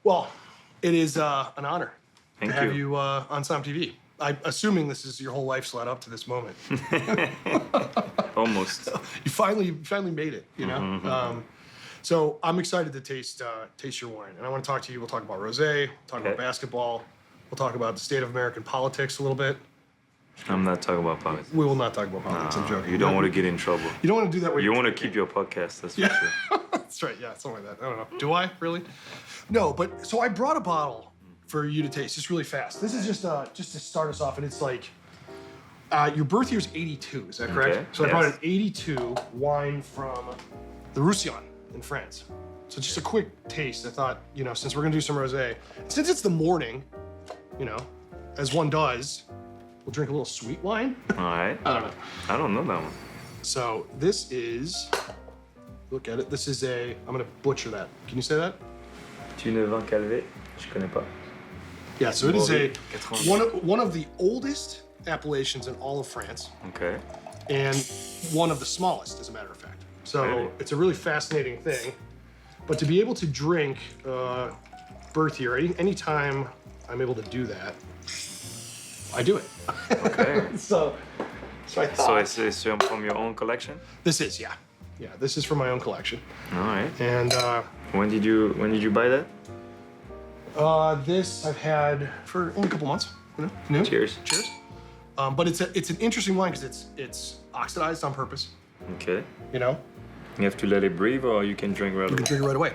Well, it is an honor Thank to have you. you on SOMM TV. I'm assuming this is your whole life's led up to this moment. Almost. You finally made it, you know? So I'm excited to taste your wine. And I want to talk to you. We'll talk about rosé, talk about basketball. We'll talk about the state of American politics a little bit. I'm not talking about politics. We will not talk about politics. I'm joking. You don't want to get in trouble. You don't want to do that when You you're want to drinking. keep your podcast, that's for Yeah, sure. that's right. Yeah, something like that. I don't know. Do I really? No, but so I brought a bottle for you to taste, just really fast. This is just to start us off, and it's like your birth year is '82. Is that correct? Okay, So I brought yes. an '82 wine from the Roussillon in France. So just a quick taste. I thought, you know, since we're gonna do some rosé, since it's the morning, you know, as one does, we'll drink a little sweet wine. All right. I don't know. I don't know that one. So this is, look at it. This is I'm gonna butcher that. Can you say that? Tu ne vins calvé? Je connais pas. Yeah, so it is Mauvais. one of the oldest appellations in all of France, Okay. and one of the smallest, as a matter of fact. So Really? it's a really fascinating thing. But to be able to drink birth year, anytime I'm able to do that, I do it. Okay. So I thought So it's from your own collection? this is this is from my own collection, All right. and When did you buy that? this I've had for only a couple months. You know, new. Cheers. Cheers. But it's an interesting wine because it's oxidized on purpose. Okay. You know, You have to let it breathe, or you can drink right you away. can drink it right away.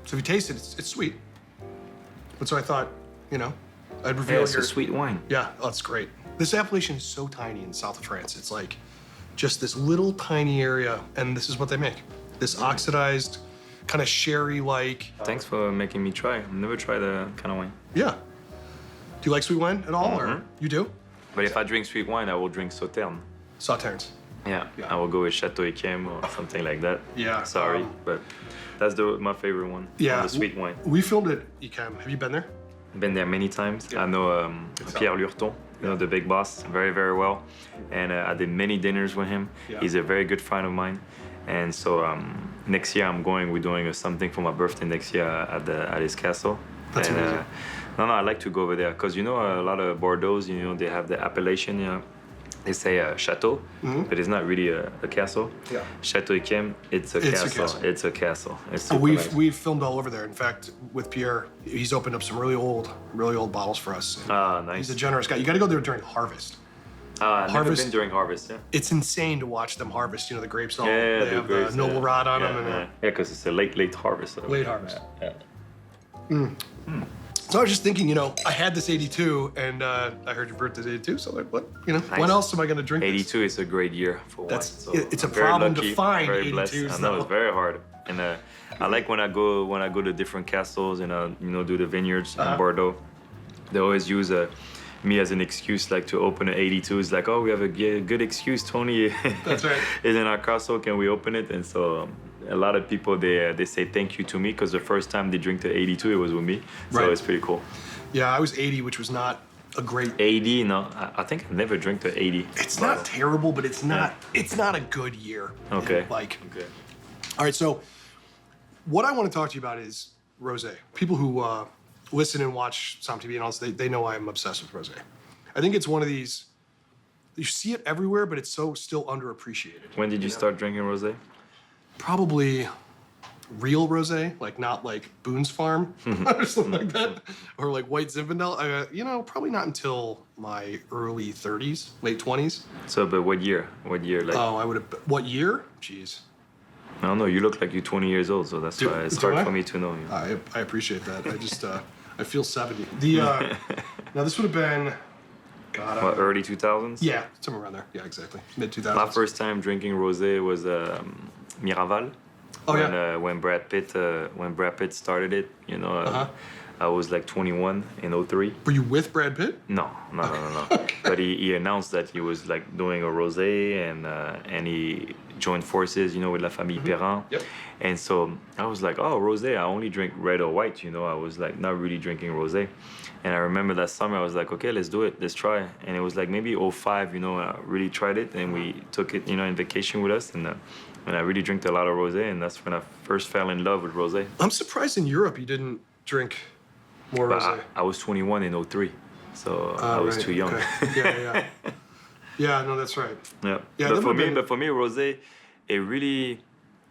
So if you taste it, it's sweet. But so I thought, you know, I'd reveal Yeah, it's your a sweet wine. Yeah, oh, it's great. This appellation is so tiny in the south of France. It's like just this little tiny area, and this is what they make. This oxidized, kind of sherry-like. Thanks for making me try. I've never tried that kind of wine. Yeah. Do you like sweet wine at all, or you do? But if I drink sweet wine, I will drink Sauternes. Sauternes. Yeah. Yeah. I will go with Chateau Yquem or something like that. Yeah, Sorry, but that's my favorite one. Yeah. The sweet wine. We filmed at Yquem. Have you been there? Been there many times. I know Pierre Lurton, you know, the big boss, very, very well. And I did many dinners with him. Yeah. He's a very good friend of mine. And so next year we're doing something for my birthday next year at his castle. That's and, amazing. No, I like to go over there because, you know, a lot of Bordeaux, you know, they have the appellation, you know, they say chateau, but it's not really a castle. Yeah. Chateau Yquem, it's a castle. It's a castle. It's super nice. We've filmed all over there. In fact, with Pierre, he's opened up some really old bottles for us. Ah, nice. He's a generous guy. You got to go there during harvest. I've never harvest- been during harvest, yeah. It's insane to watch them harvest. You know, the grapes all Yeah, they the have grapes, the noble yeah. rod on Yeah, them. And yeah, because it's a late harvest. So. late harvest. Yeah. So I was just thinking, you know, I had this 82, and I heard your birthday's 82, so like, what, you know, when Nice. else am I going to drink this? 82 is a great year for wine. That's- So it's a I'm very problem to lucky, find very blessed. 82s I know though. it's very hard, and I like when I go to different castles and you know, do the vineyards in Bordeaux. They always use me as an excuse, like to open an 82. It's like, oh, we have a good excuse, Tony. That's right. Is in our castle. Can we open it? And so a lot of people they say thank you to me because the first time they drink the 82, it was with me. So Right. it's pretty cool. Yeah, I was 80, which was not a great. 80, no, I think I've never drank the 80. It's not terrible, but it's not a good year. Okay. Like, Okay. all right, so what I want to talk to you about is rosé. People who listen and watch SOMM TV and all this, they know I'm obsessed with rosé. I think it's one of these, you see it everywhere, but it's so still underappreciated. When did you start drinking rosé? Probably real rosé, like not like Boone's Farm or something like that, or like White Zinfandel. You know, probably not until my early 30s, late 20s. So, but what year? What year? Like, Oh, I would have. What year? Jeez. I don't know. You look like you're 20 years old, so that's why it's do hard I? for me to know you. I appreciate that. I just I feel 70. The now this would have been, God. What, early 2000s? Yeah, somewhere around there. Yeah, exactly. Mid 2000s. My first time drinking rosé was Miraval. Oh, when, yeah. when Brad Pitt started it, you know, I was like 21 in 03. Were you with Brad Pitt? No. But he announced that he was like doing a rosé and he joined forces, you know, with La Famille Perrin. Yep. And so I was like, oh, rosé, I only drink red or white, you know. I was like not really drinking rosé. And I remember that summer I was like, okay, let's do it, let's try. And it was like maybe 05, you know, I really tried it and we took it, you know, in vacation with us and I really drank a lot of rosé and that's when I first fell in love with rosé. I'm surprised in Europe you didn't drink more But rosé? I was 21 in '03, so I was Right, too young. okay. Yeah. Yeah, no, that's right. Yeah. Yeah, But that for would've me, been- but for me, rosé, it really,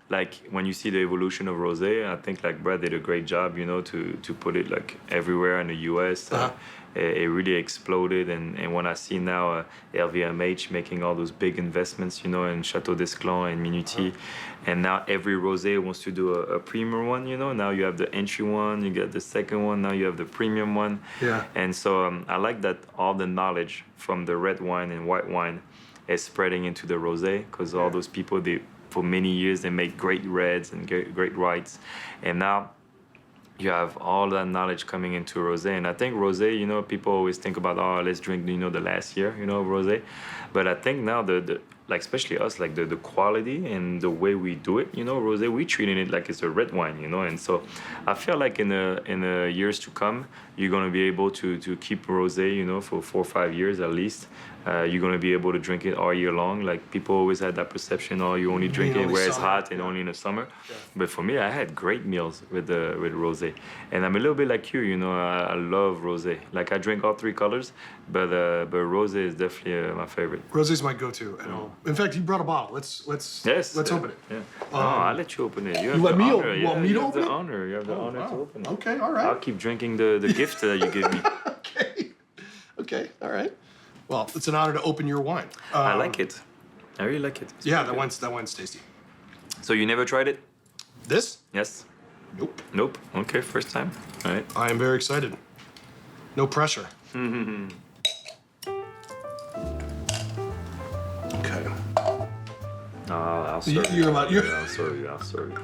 like when you see the evolution of rosé, I think like Brad did a great job, to put it like everywhere in the U.S. Uh-huh. It really exploded, and when I see now LVMH making all those big investments, in Chateau d'Esclans and Minuti, and now every rosé wants to do a premium one. Now you have the entry one, you get the second one, now you have the premium one. Yeah. And so I like that all the knowledge from the red wine and white wine is spreading into the rosé, because all those people, for many years they make great reds and great whites, and now you have all that knowledge coming into rosé. And I think rosé, people always think about, oh, let's drink, the last year, of rosé. But I think now the like especially us, like the quality and the way we do it, rosé, we treating it like it's a red wine, and so I feel like in the years to come, you're gonna be able to keep rosé, for 4 or 5 years at least. You're gonna be able to drink it all year long. Like people always had that perception, oh, you only drink it only where it's summer, hot and yeah. only in the summer. Yeah. But for me, I had great meals with rosé, and I'm a little bit like you. I love rosé. Like I drink all 3 colors, but rosé is definitely my favorite. Rosé's my go-to at home. In fact, you brought a bottle. Let's Yes. open it. Yeah. I'll let you open it. You have let the me honor. you want me you to have open the it? honor. You have the honor to Wow. open it. Okay, all I'll right. keep drinking the gift that you give me. Okay, all right. Well, it's an honor to open your wine. I like it. I really like it. It's Yeah, pretty that wine's tasty. good. So you never tried it? This? Yes. Nope. Nope. Okay, first time. All right. I am very excited. No pressure. Okay. I'll serve You're about you. I'll serve you. I'll serve you.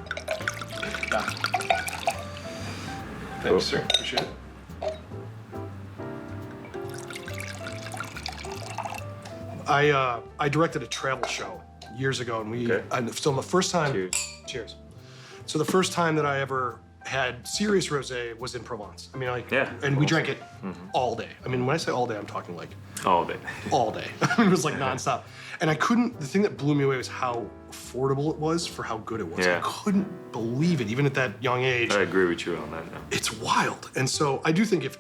Thanks, sir. Appreciate it. I directed a travel show years ago, and Okay. so the first time. Cheers. Cheers. So the first time that I ever had serious rosé was in Provence. I mean, Yeah, and we awesome. drank it all day. I mean, when I say all day, I'm talking like All day. all day. It was like nonstop. And I couldn't. The thing that blew me away was how affordable it was for how good it was. Yeah. I couldn't believe it, even at that young age. I agree with you on that. Yeah. It's wild. And so I do think if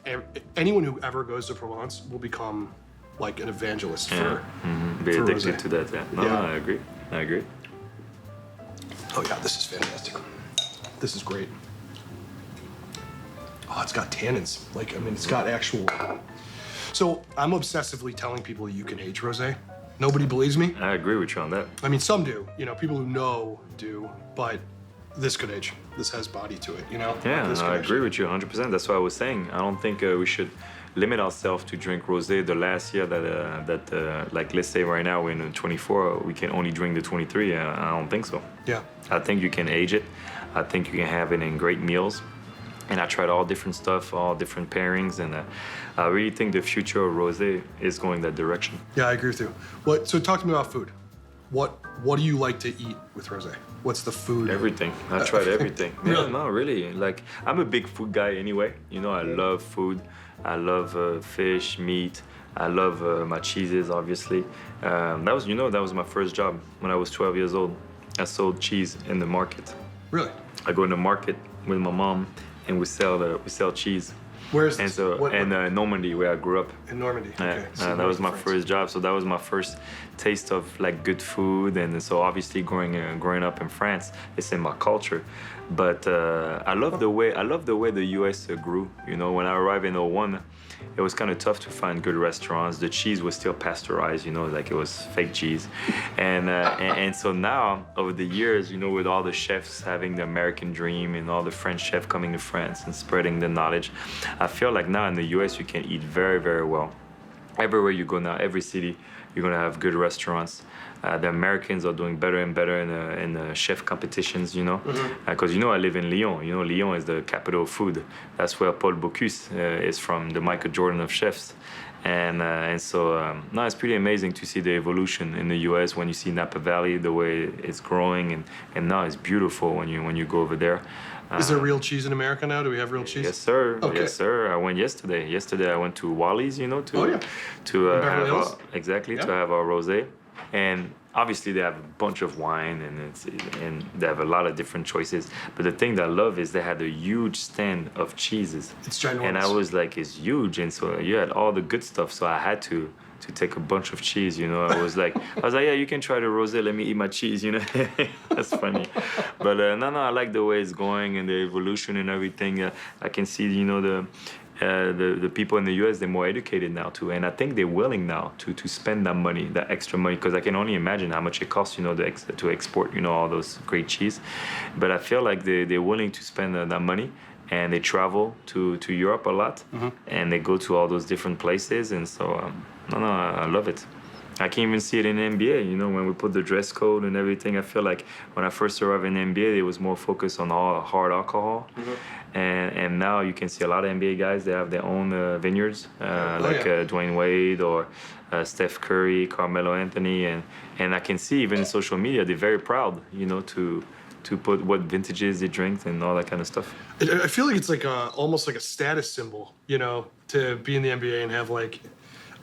anyone who ever goes to Provence will become like an evangelist for. Be For addicted rosé. to that. Yeah. No, Yeah. I agree. I agree. Oh yeah, this is fantastic. This is great. Oh, it's got tannins. Like, I mean, it's got actual. So I'm obsessively telling people you can age rosé. Nobody believes me. I agree with you on that. I mean, some do. People who know do, but this could age. This has body to it. Yeah, This no, could I agree with you 100%. That's what I was saying. I don't think we should limit ourselves to drink rosé the last year that like let's say right now we're in 24, we can only drink the 23. I don't think so. Yeah. I think you can age it. I think you can have it in great meals. And I tried all different stuff, all different pairings, and I really think the future of rosé is going that direction. Yeah, I agree with you. So talk to me about food. What do you like to eat with rosé? What's the food? Everything. I tried everything. Yeah, Really? no, really. Like I'm a big food guy anyway. I love food. I love fish, meat. I love my cheeses, obviously. That was my first job when I was 12 years old. I sold cheese in the market. Really? I go in the market with my mom, and we sell cheese. Where is And this? so What- Normandy, where I grew up. in Normandy. Yeah, Okay. So that was my France. first job. So that was my first taste of like good food, and so obviously growing up in France, it's in my culture. But I love the way the U.S. Grew. When I arrived in '01, it was kind of tough to find good restaurants. The cheese was still pasteurized, like it was fake cheese, and so now over the years, with all the chefs having the American dream and all the French chefs coming to France and spreading the knowledge, I feel like now in the U.S. you can eat very, very well. Everywhere you go now, every city, you're gonna have good restaurants. The Americans are doing better and better in the chef competitions, because I live in Lyon. Lyon is the capital of food. That's where Paul Bocuse is from, the Michael Jordan of chefs. And so no, it's pretty amazing to see the evolution in the U.S. when you see Napa Valley, the way it's growing, and now it's beautiful when you go over there. Is there real cheese in America now? Do we have real cheese? Yes, sir. Okay. Yes, sir. I went yesterday. Yesterday I went to Wally's, to Oh, yeah. to In Beverly Hills? exactly Yeah. to have our rosé, and obviously they have a bunch of wine and they have a lot of different choices. But the thing that I love is they had a huge stand of cheeses. It's ginormous. And I was like, it's huge, and so you had all the good stuff. So I had to take a bunch of cheese. I was like, yeah, you can try the rosé. Let me eat my cheese. That's funny. But no, I like the way it's going and the evolution and everything. I can see, the people in the U.S. they're more educated now too, and I think they're willing now to spend that money, that extra money, because I can only imagine how much it costs, to export, all those great cheese. But I feel like they're willing to spend that money, and they travel to Europe a lot, and they go to all those different places, and so I love it. I can even see it in the NBA, when we put the dress code and everything. I feel like when I first arrived in the NBA, it was more focused on all hard alcohol. And now you can see a lot of NBA guys, they have their own vineyards, Dwayne Wade or Steph Curry, Carmelo Anthony. And I can see even in social media, they're very proud, to put what vintages they drink and all that kind of stuff. I feel like it's like almost like a status symbol, to be in the NBA and have like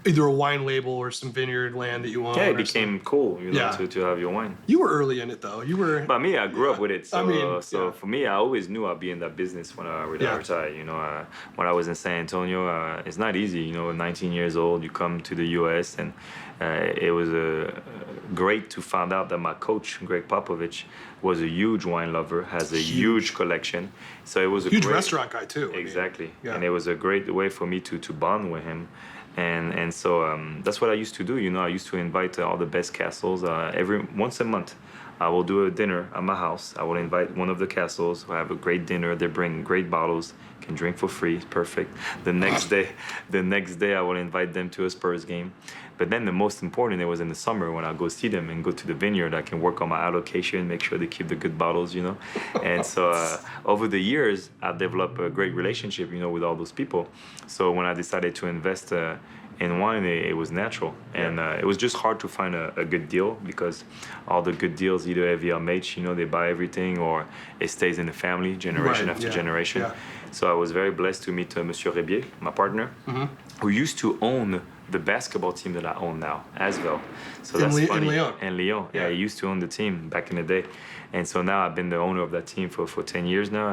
either a wine label or some vineyard land that you own. Yeah, it became cool, to have your wine. You were early in it though. You were. But me, I grew up with it. So, for me, I always knew I'd be in that business when I retired. When I was in San Antonio, it's not easy. 19 years old, you come to the U.S. and it was great to find out that my coach, Greg Popovich, was a huge wine lover, has a huge collection. So it was a huge great restaurant guy too. Exactly, and it was a great way for me to bond with him. And so that's what I used to do. I used to invite all the best castles once a month. I will do a dinner at my house. I will invite one of the castles. I have a great dinner. They bring great bottles. Can drink for free. It's perfect. The next day, I will invite them to a Spurs game. But then the most important, it was in the summer when I go see them and go to the vineyard. I can work on my allocation, make sure they keep the good bottles, And so over the years, I developed a great relationship, with all those people. So when I decided to invest in wine, it was natural. And it was just hard to find a good deal because all the good deals, either LVMH, they buy everything, or it stays in the family generation after generation. Yeah. So I was very blessed to meet Monsieur Rebier, my partner, who used to own the basketball team that I own now as well. So that's funny. In Lyon. Yeah, he used to own the team back in the day. And so now I've been the owner of that team for 10 years now,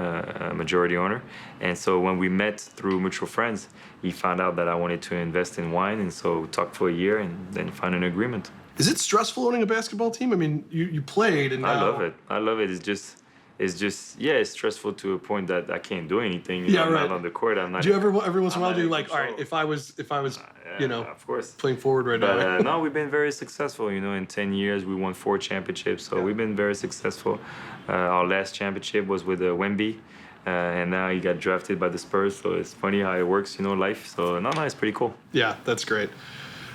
a majority owner. And so when we met through mutual friends, he found out that I wanted to invest in wine. And so we talked for a year and then found an agreement. Is it stressful owning a basketball team? I mean, you played and now... I love it. It's just it's stressful to a point that I can't do anything. I'm not on the court. I'm not. Do you every once in a while do like, all right, if I was of course, playing forward right now? No, we've been very successful. In 10 years we won 4 championships, so we've been very successful. Our last championship was with Wemby, and now he got drafted by the Spurs. So it's funny how it works, life. So it's pretty cool. Yeah, that's great.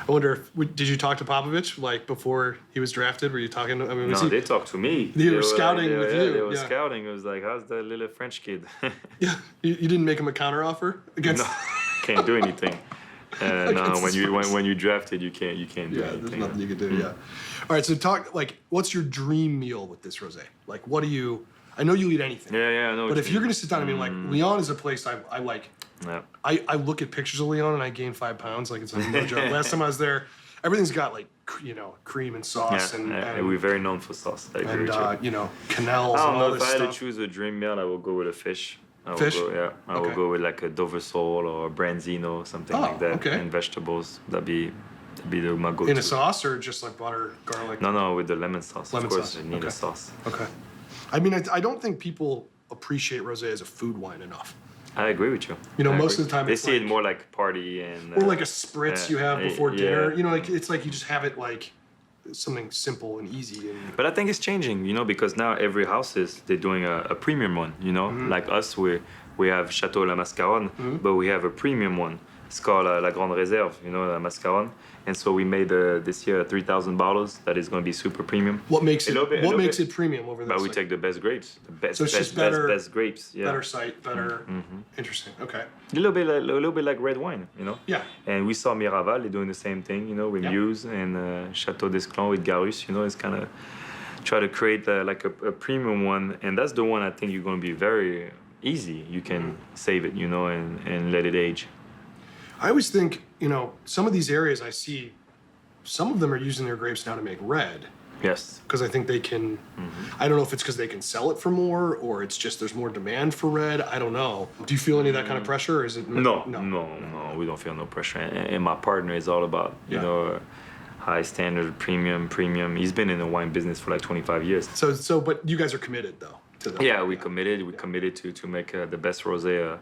I wonder, did you talk to Popovich before he was drafted? Were you talking to him? No, they talked to me. They were scouting with you. They were scouting. It was like, how's that little French kid? Yeah, you didn't make him a counteroffer against. No, can't do anything. No, when you drafted, you can't do anything. Yeah, there's nothing you can do. Yeah. All right, so what's your dream meal with this rosé? Like, what do you? I know you eat anything. Yeah, I know. But if you're gonna sit down, Lyon is a place I like. Yeah. I look at pictures of Lyon and I gain 5 pounds. Like, it's like no joke. Last time I was there, everything's got cream and sauce and we're very known for sauce. I agree with you. Canals. I don't know, all if this I had stuff. to choose a dream meal, I would go with a fish. I would go with like a Dover sole or a branzino, something like that. Okay. And vegetables. That'd be my go-to. In a sauce or just like butter, garlic? No, with the lemon sauce. Lemon of course, sauce. you need a sauce. Okay. I mean, I don't think people appreciate rosé as a food wine enough. I agree with you. Most of the time they see it more like party and or like a spritz you have before dinner. It's like you just have it like something simple and easy. But I think it's changing, because now every house they're doing a premium one. Like us, we have Chateau La Mascaronne, but we have a premium one. It's called La Grande Réserve, La Mascaronne. And so we made this year 3,000 bottles that is going to be super premium. What makes it premium over there? But we take the best grapes, so it's just better, best grapes. Yeah. Better site, better. Interesting. Okay. A little bit like red wine, Yeah. And we saw Miraval, they're doing the same thing, with Muse and Chateau d'Esclans with Garus. It's kind of try to create like a premium one, and that's the one I think you're going to be very easy. You can save it, and let it age. I always think, some of these areas I see, some of them are using their grapes now to make red. Yes. Because I think they can, I don't know if it's because they can sell it for more or it's just there's more demand for red. I don't know. Do you feel any of that kind of pressure or is it? No, we don't feel no pressure. And my partner is all about, you know, high standard, premium. He's been in the wine business for like 25 years. So, but you guys are committed though to that. Yeah, we committed. We committed to make the best rosé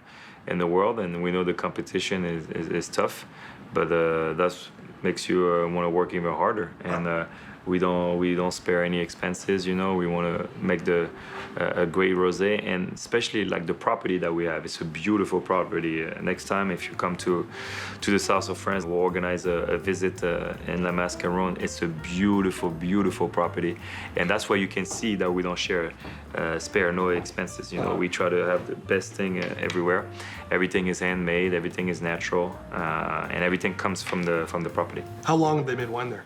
in the world, and we know the competition is tough, but that's makes you want to work even harder. And we don't spare any expenses. You know, we want to make a great rosé, and especially like the property that we have. It's a beautiful property. Next time, if you come to the south of France, we'll organize a visit in La Mascaron. It's a beautiful property, and that's why you can see that we don't spare no expenses. You know, we try to have the best thing everywhere. Everything is handmade. Everything is natural, and everything comes from the property. How long have they made wine there?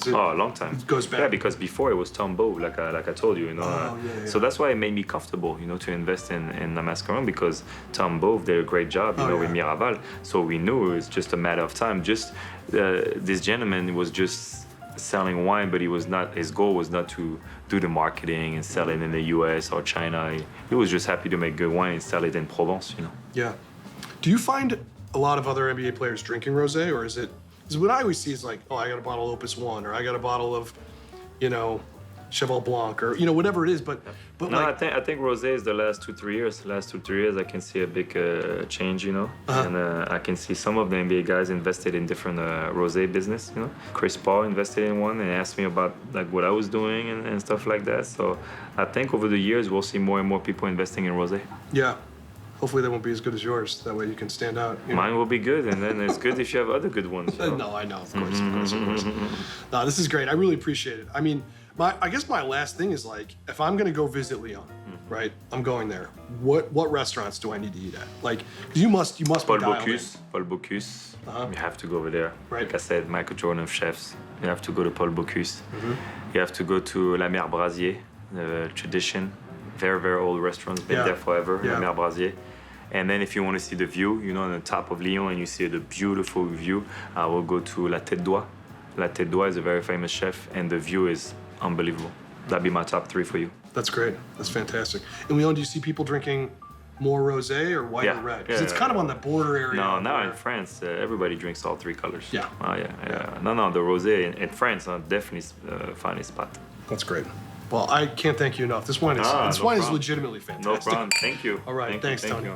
Oh, a long time. It goes back. Yeah, because before it was Tom Bow, like I told you, you know. Yeah. So that's why it made me comfortable, you know, to invest in La Mascaron, because Tom Bow did a great job, you know, with Miraval. So we knew it was just a matter of time. Just this gentleman was just selling wine, but his goal was not to do the marketing and sell it in the US or China. He was just happy to make good wine and sell it in Provence, you know. Yeah. Do you find a lot of other NBA players drinking rosé, or is it? Because what I always see is like, oh, I got a bottle of Opus One, or I got a bottle of, you know, Cheval Blanc, or you know, whatever it is. But no, like, I think rosé is the last 2-3 years. Last 2-3 years, I can see a big change, you know, and I can see some of the NBA guys invested in different rosé business. You know, Chris Paul invested in one and asked me about like what I was doing and stuff like that. So I think over the years we'll see more and more people investing in rosé. Yeah. Hopefully they won't be as good as yours. That way you can stand out. You know? Mine will be good, and then it's good if you have other good ones. You know? No, I know, of course. No, this is great. I really appreciate it. I mean, I guess my last thing is like, if I'm gonna go visit Lyon, right? I'm going there. What restaurants do I need to eat at? Like, 'cause you must Paul be dialed in. Bocuse. Paul Bocuse. You have to go over there. Right. Like I said, Michael Jordan of chefs. You have to go to Paul Bocuse. You have to go to La Mer Brasier, the tradition. Very old restaurants, been there forever. La Mer Brasier. And then if you want to see the view, you know, on the top of Lyon, and you see the beautiful view, I will go to La Tête d'Oie. La Tête d'Oie is a very famous chef, and the view is unbelievable. That'd be my top 3 for you. That's great. That's fantastic. In Lyon, do you see people drinking more rosé or white or red? Because it's kind of on the border area. No, now in France, everybody drinks all 3 colors. Yeah. Oh, yeah. No, the rosé in France are definitely finest spot. That's great. Well, I can't thank you enough. This wine is legitimately fantastic. No problem. Thank you. All right. Thanks, Tony.